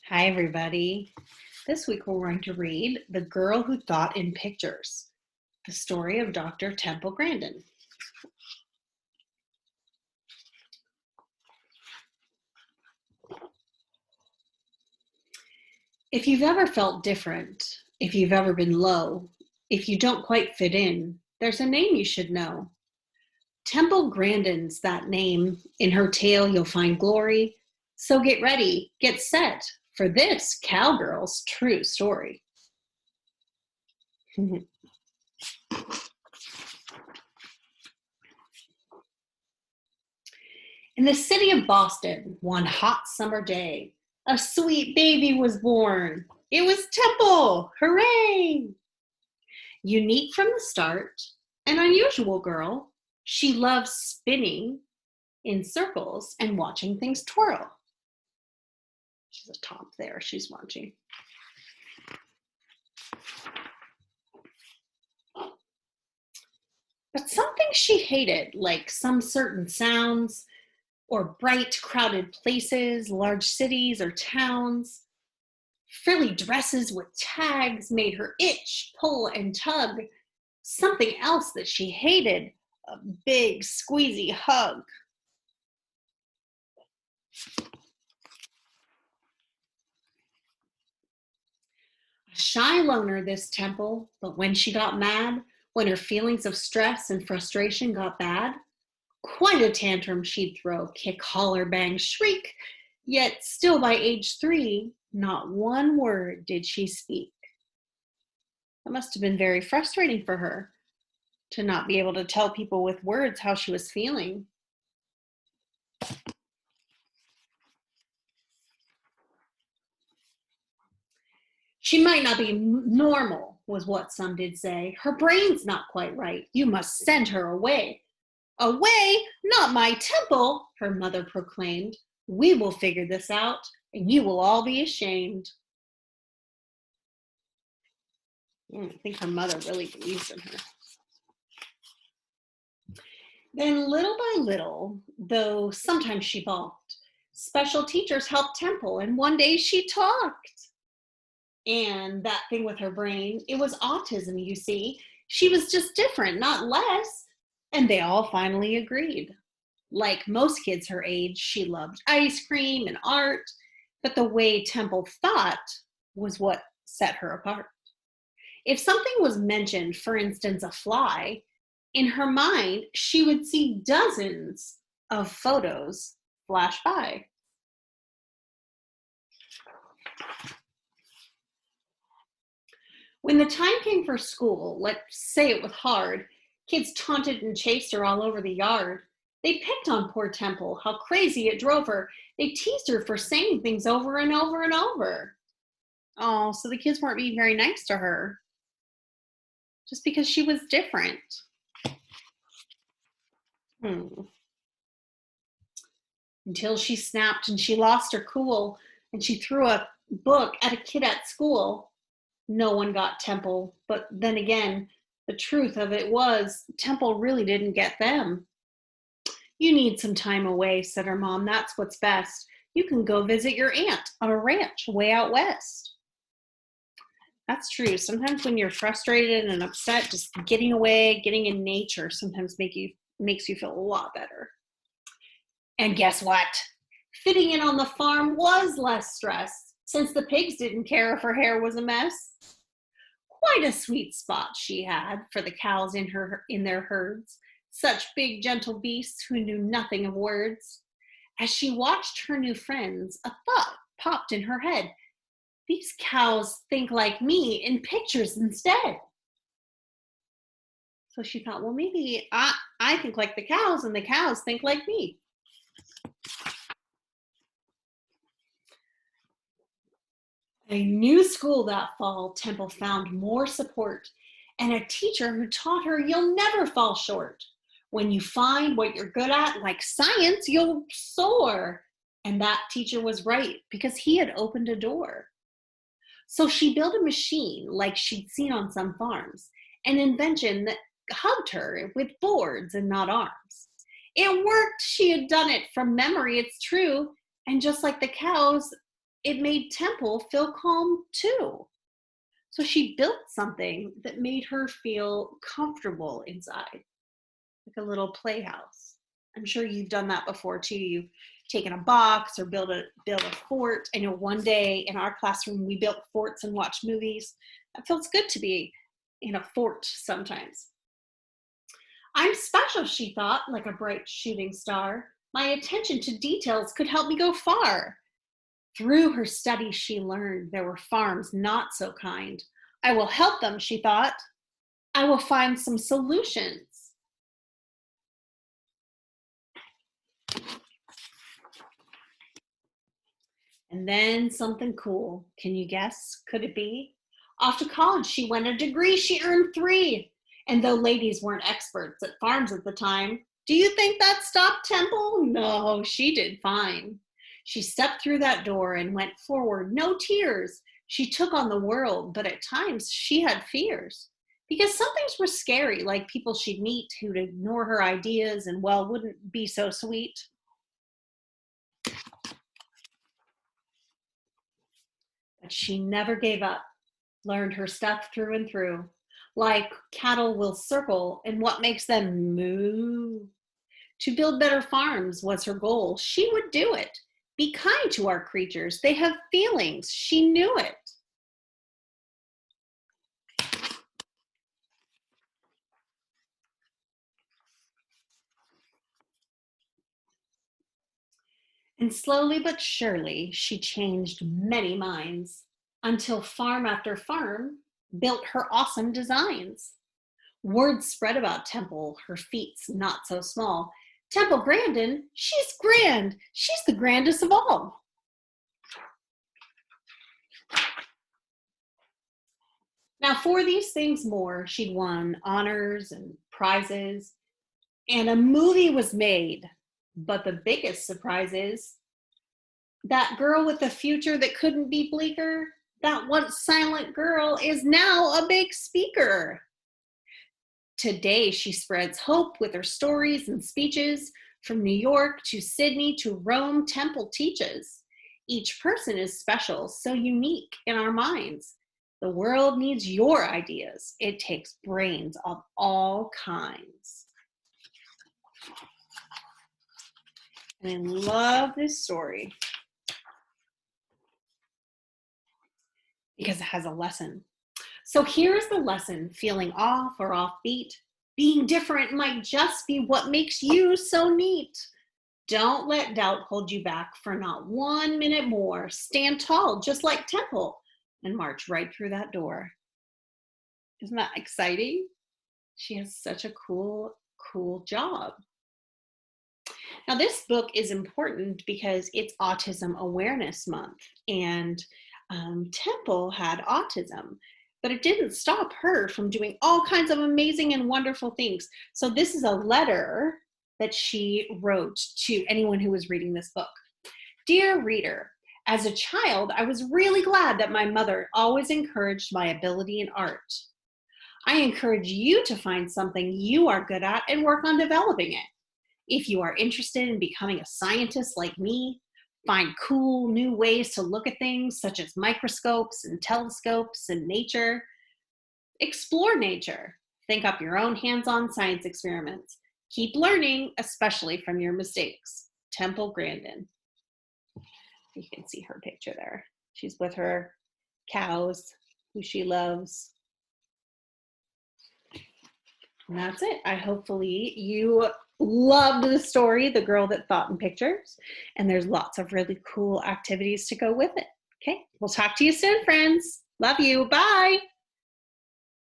Hi, everybody. This week we're going to read The Girl Who Thought in Pictures, the story of Dr. Temple Grandin. If you've ever felt different, if you've ever been low, if you don't quite fit in, there's a name you should know. Temple Grandin's that name. In her tale you'll find glory. So get ready, get set for this cowgirl's true story. In the city of Boston, one hot summer day, a sweet baby was born. It was Temple! Hooray! Unique from the start, an unusual girl, she loves spinning in circles and watching things twirl. She's a top there, she's watching. But something she hated, like some certain sounds, or bright, crowded places, large cities or towns. Frilly dresses with tags made her itch, pull, and tug. Something else that she hated, a big, squeezy hug. A shy loner, this Temple, but when she got mad, when her feelings of stress and frustration got bad, quite a tantrum she'd throw, kick, holler, bang, shriek. Yet still by age 3, not one word did she speak. That must have been very frustrating for her, to not be able to tell people with words how she was feeling. She might not be normal, was what some did say. Her brain's not quite right. You must send her away. Away? Not my Temple, her mother proclaimed. We will figure this out, and you will all be ashamed. I think her mother really believes in her. Then little by little, though sometimes she balked, special teachers helped Temple, and one day she talked. And that thing with her brain, it was autism, you see. She was just different, not less. And they all finally agreed. Like most kids her age, she loved ice cream and art, but the way Temple thought was what set her apart. If something was mentioned, for instance, a fly, in her mind, she would see dozens of photos flash by. When the time came for school, let's say it was hard, kids taunted and chased her all over the yard. They picked on poor Temple, how crazy it drove her. They teased her for saying things over and over and over. Oh, so the kids weren't being very nice to her just because she was different. Until she snapped and she lost her cool and she threw a book at a kid at school. No one got Temple, but then again, the truth of it was Temple really didn't get them. You need some time away, said her mom. That's what's best. You can go visit your aunt on a ranch way out west. That's true. Sometimes when you're frustrated and upset, just getting away, getting in nature sometimes makes you feel a lot better. And guess what? Fitting in on the farm was less stress, since the pigs didn't care if her hair was a mess. Quite a sweet spot she had for the cows in their herds, such big, gentle beasts who knew nothing of words. As she watched her new friends, a thought popped in her head. These cows think like me in pictures instead. So she thought, well, maybe I think like the cows and the cows think like me. A new school that fall, Temple found more support and a teacher who taught her you'll never fall short. When you find what you're good at, like science, you'll soar. And that teacher was right because he had opened a door. So she built a machine like she'd seen on some farms, an invention that hugged her with boards and not arms. It worked. She had done it from memory, it's true. And just like the cows, it made Temple feel calm too. So she built something that made her feel comfortable inside, like a little playhouse. I'm sure you've done that before too. You've taken a box or built a fort. I know one day in our classroom we built forts and watched movies. It feels good to be in a fort sometimes. I'm special, she thought, like a bright shooting star. My attention to details could help me go far. Through her studies, she learned there were farms not so kind. I will help them, she thought. I will find some solutions. And then something cool. Can you guess? Could it be? Off to college, she went a degree. She earned 3. And though ladies weren't experts at farms at the time, do you think that stopped Temple? No, she did fine. She stepped through that door and went forward, no tears. She took on the world, but at times she had fears. Because some things were scary, like people she'd meet who'd ignore her ideas and, well, wouldn't be so sweet. But she never gave up, learned her stuff through and through. Like cattle will circle and what makes them moo. To build better farms was her goal. She would do it. Be kind to our creatures. They have feelings. She knew it. And slowly but surely, she changed many minds until farm after farm built her awesome designs. Word spread about Temple, her feats not so small. Temple Grandin, she's grand. She's the grandest of all. Now, for these things more, she'd won honors and prizes, and a movie was made. But the biggest surprise is that girl with a future that couldn't be bleaker, that once silent girl, is now a big speaker. Today, she spreads hope with her stories and speeches. From New York to Sydney to Rome, Temple teaches. Each person is special, so unique in our minds. The world needs your ideas. It takes brains of all kinds. And I love this story because it has a lesson. So here's the lesson: feeling off or offbeat. Being different might just be what makes you so neat. Don't let doubt hold you back for not 1 minute more. Stand tall, just like Temple, and march right through that door. Isn't that exciting? She has such a cool job. Now, this book is important because it's Autism Awareness Month, and Temple had autism, but it didn't stop her from doing all kinds of amazing and wonderful things. So this is a letter that she wrote to anyone who was reading this book. Dear reader, as a child, I was really glad that my mother always encouraged my ability in art. I encourage you to find something you are good at and work on developing it. If you are interested in becoming a scientist like me, find cool new ways to look at things such as microscopes and telescopes and nature. Explore nature. Think up your own hands-on science experiments. Keep learning, especially from your mistakes. Temple Grandin. You can see her picture there. She's with her cows, who she loves. And that's it. Hopefully you loved the story, The Girl That Thought in Pictures, and there's lots of really cool activities to go with it. Okay, we'll talk to you soon, friends. Love you. Bye.